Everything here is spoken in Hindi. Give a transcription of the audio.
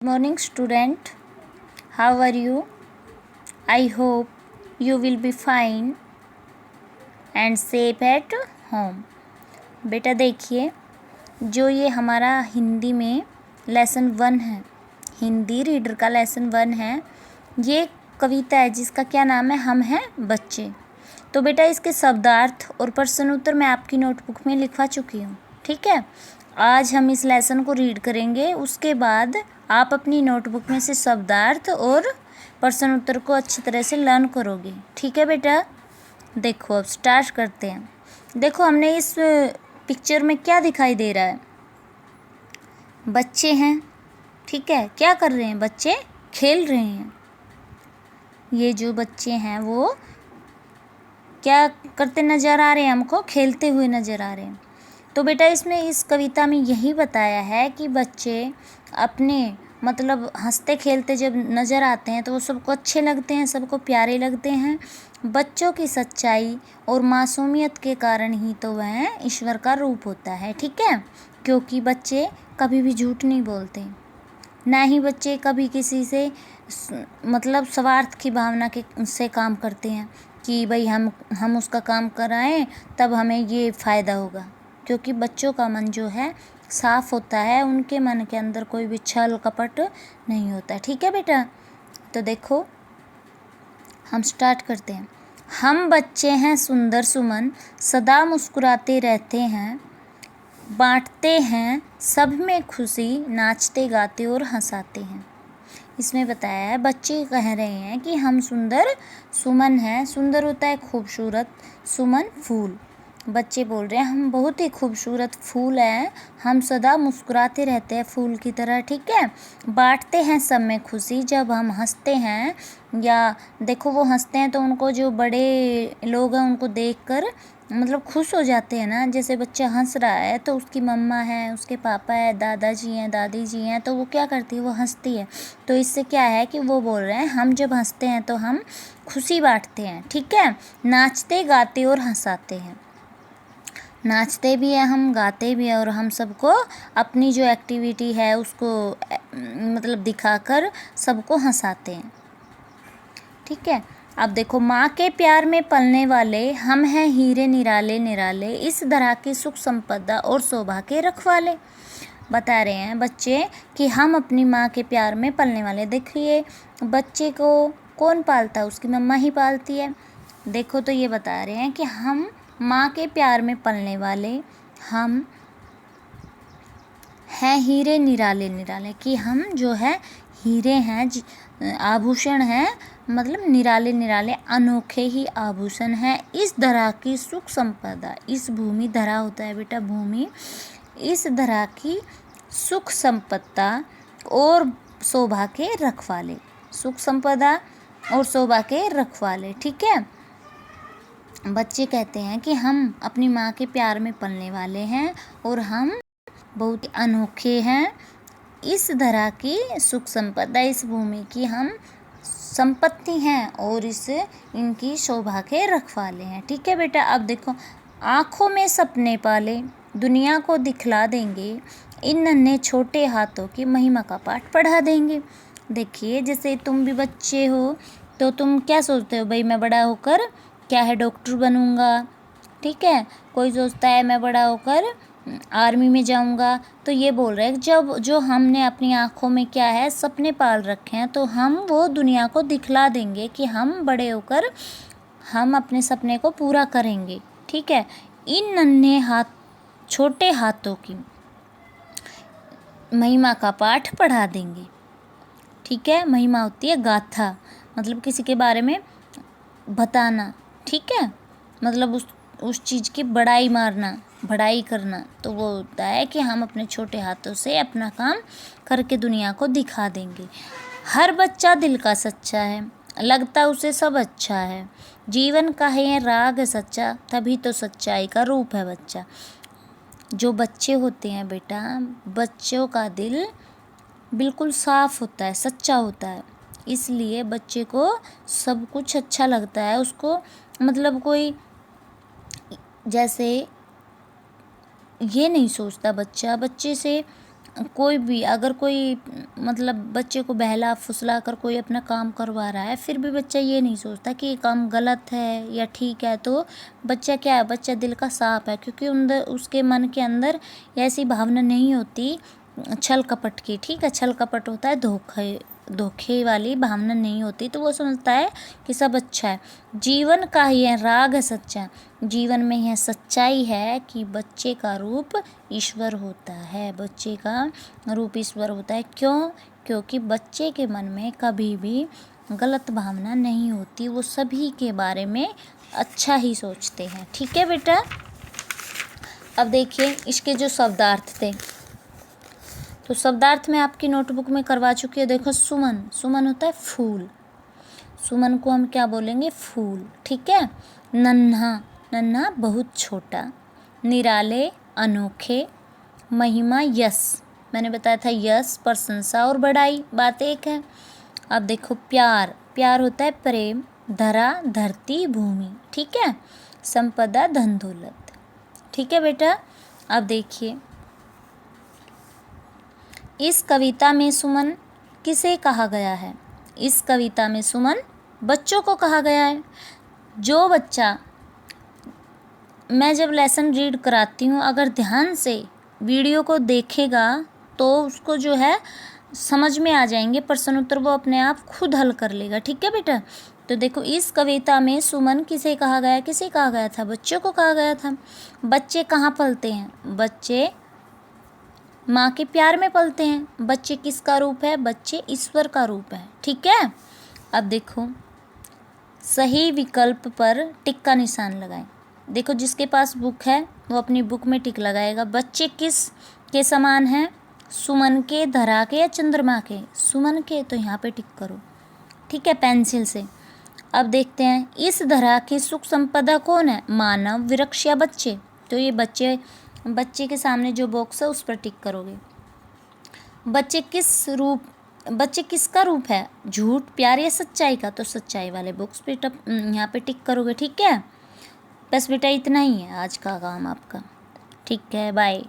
Morning, student. How are you? I hope you will be fine and safe at home. बेटा देखिए, जो ये हमारा हिंदी में लेसन 1 है, हिंदी रीडर का लेसन 1 है, ये कविता है जिसका क्या नाम है, हम हैं बच्चे। तो बेटा इसके शब्दार्थ और प्रश्न उत्तर मैं आपकी नोटबुक में लिखवा चुकी हूँ, ठीक है। आज हम इस लेसन को रीड करेंगे, उसके बाद आप अपनी नोटबुक में से शब्दार्थ और प्रश्न उत्तर को अच्छी तरह से लर्न करोगे, ठीक है बेटा। देखो अब स्टार्ट करते हैं। देखो हमने इस पिक्चर में क्या दिखाई दे रहा है, बच्चे हैं, ठीक है। क्या कर रहे हैं बच्चे? खेल रहे हैं। ये जो बच्चे हैं वो क्या करते नज़र आ रहे हैं? हमको खेलते हुए नज़र आ रहे हैं। तो बेटा इसमें इस कविता में यही बताया है कि बच्चे अपने मतलब हंसते खेलते जब नज़र आते हैं तो वो सबको अच्छे लगते हैं, सबको प्यारे लगते हैं। बच्चों की सच्चाई और मासूमियत के कारण ही तो वह ईश्वर का रूप होता है, ठीक है। क्योंकि बच्चे कभी भी झूठ नहीं बोलते, ना ही बच्चे कभी किसी से मतलब स्वार्थ की भावना के से काम करते हैं कि भाई हम उसका काम कराएं तब हमें ये फ़ायदा होगा। क्योंकि बच्चों का मन जो है साफ़ होता है, उनके मन के अंदर कोई भी छल कपट नहीं होता, ठीक है बेटा। तो देखो हम स्टार्ट करते हैं। हम बच्चे हैं सुंदर सुमन, सदा मुस्कुराते रहते हैं, बांटते हैं सब में खुशी, नाचते गाते और हंसाते हैं। इसमें बताया है बच्चे कह रहे हैं कि हम सुंदर सुमन हैं, सुंदर होता है खूबसूरत, सुमन फूल। बच्चे बोल रहे हैं हम बहुत ही खूबसूरत फूल हैं, हम सदा मुस्कुराते रहते हैं फूल की तरह, ठीक है। बांटते हैं सब में खुशी, जब हम हंसते हैं या देखो वो हंसते हैं तो उनको जो बड़े लोग हैं उनको देखकर मतलब खुश हो जाते हैं ना। जैसे बच्चा हंस रहा है तो उसकी मम्मा है, उसके पापा है, दादाजी हैं, दादी जी हैं, तो वो क्या करती है, वो हंसती है। तो इससे क्या है कि वो बोल रहे हैं हम जब हंसते हैं तो हम खुशी बांटते हैं, ठीक है। नाचते गाते और हंसाते हैं, नाचते भी हैं हम, गाते भी हैं, और हम सबको अपनी जो एक्टिविटी है उसको मतलब दिखाकर सबको हंसाते हैं, ठीक है। अब देखो माँ के प्यार में पलने वाले हम हैं हीरे निराले निराले, इस तरह की सुख संपदा और शोभा के रखवाले। बता रहे हैं बच्चे कि हम अपनी माँ के प्यार में पलने वाले। देखिए बच्चे को कौन पालता है? उसकी मम्मा ही पालती है। देखो तो ये बता रहे हैं कि हम माँ के प्यार में पलने वाले, हम हैं हीरे निराले निराले, कि हम जो है हीरे हैं, आभूषण हैं, मतलब निराले निराले अनोखे ही आभूषण हैं। इस धरा की सुख संपदा, इस भूमि, धरा होता है बेटा भूमि, इस धरा की सुख संपदा और शोभा के रखवाले, सुख संपदा और शोभा के रखवाले, ठीक है। बच्चे कहते हैं कि हम अपनी माँ के प्यार में पलने वाले हैं और हम बहुत अनोखे हैं। इस धरा की सुख संपदा, इस भूमि की हम संपत्ति हैं और इनकी शोभा के रखवाले हैं, ठीक है बेटा। अब देखो आँखों में सपने पाले, दुनिया को दिखला देंगे, इन नन्हे छोटे हाथों की महिमा का पाठ पढ़ा देंगे। देखिए जैसे तुम भी बच्चे हो तो तुम क्या सोचते हो, भाई मैं बड़ा होकर क्या है डॉक्टर बनूंगा, ठीक है। कोई सोचता है मैं बड़ा होकर आर्मी में जाऊंगा। तो ये बोल रहे हैं जब जो हमने अपनी आँखों में क्या है सपने पाल रखे हैं तो हम वो दुनिया को दिखला देंगे कि हम बड़े होकर हम अपने सपने को पूरा करेंगे, ठीक है। इन नन्हे हाथ छोटे हाथों की महिमा का पाठ पढ़ा देंगे, ठीक है। महिमा होती है गाथा, मतलब किसी के बारे में बताना, ठीक है, मतलब उस चीज़ की बड़ाई मारना, बड़ाई करना। तो वो होता है कि हम अपने छोटे हाथों से अपना काम करके दुनिया को दिखा देंगे। हर बच्चा दिल का सच्चा है, लगता उसे सब अच्छा है, जीवन का है ये राग सच्चा, तभी तो सच्चाई का रूप है बच्चा। जो बच्चे होते हैं बेटा, बच्चों का दिल बिल्कुल साफ होता है, सच्चा होता है, इसलिए बच्चे को सब कुछ अच्छा लगता है। उसको मतलब कोई जैसे ये नहीं सोचता बच्चे से कोई भी अगर कोई मतलब बच्चे को बहला फुसला कर कोई अपना काम करवा रहा है, फिर भी बच्चा ये नहीं सोचता कि ये काम गलत है या ठीक है, तो बच्चा क्या है, बच्चा दिल का साफ है, क्योंकि अंदर उसके मन के अंदर ऐसी भावना नहीं होती छल कपट की। ठीक है, छल कपट होता है धोखे वाली भावना नहीं होती, तो वो समझता है कि सब अच्छा है। जीवन का यह राग है सच्चा, जीवन में यह सच्चाई है कि बच्चे का रूप ईश्वर होता है, बच्चे का रूप ईश्वर होता है। क्यों? क्योंकि बच्चे के मन में कभी भी गलत भावना नहीं होती, वो सभी के बारे में अच्छा ही सोचते हैं। ठीक है बेटा, अब देखिए इसके जो शब्दार्थ थे, तो शब्दार्थ में आपकी नोटबुक में करवा चुकी है। देखो सुमन, सुमन होता है फूल, सुमन को हम क्या बोलेंगे, फूल। ठीक है। नन्हा, नन्हा बहुत छोटा। निराले, अनोखे। महिमा, यश, मैंने बताया था यश प्रशंसा और बड़ाई, बात एक है। अब देखो प्यार, प्यार होता है प्रेम। धरा, धरती भूमि। ठीक है। संपदा, धन दौलत। ठीक है बेटा, अब देखिए इस कविता में सुमन किसे कहा गया है? इस कविता में सुमन बच्चों को कहा गया है। जो बच्चा, मैं जब लेसन रीड कराती हूँ, अगर ध्यान से वीडियो को देखेगा तो उसको जो है समझ में आ जाएंगे प्रश्न उत्तर, वो अपने आप खुद हल कर लेगा। ठीक है बेटा, तो देखो इस कविता में सुमन किसे कहा गया, किसे कहा गया था, बच्चों को कहा गया था। बच्चे कहाँ पलते हैं? बच्चे माँ के प्यार में पलते हैं। बच्चे किसका रूप है? बच्चे ईश्वर का रूप है। ठीक है। अब देखो सही विकल्प पर टिक का निशान लगाएं। देखो जिसके पास बुक है वो अपनी बुक में टिक लगाएगा। बच्चे किस के समान हैं? सुमन के, धरा के या चंद्रमा के? सुमन के, तो यहाँ पे टिक करो। ठीक है, पेंसिल से। अब देखते हैं इस धरा की सुख संपदा कौन है? मानव, वृक्ष या बच्चे? तो ये बच्चे के सामने जो बॉक्स है उस पर टिक करोगे। बच्चे किसका रूप है? झूठ, प्यार या सच्चाई का? तो सच्चाई वाले बॉक्स पे यहाँ पे टिक करोगे। ठीक है, बस बेटा इतना ही है आज का काम आपका। ठीक है, बाय।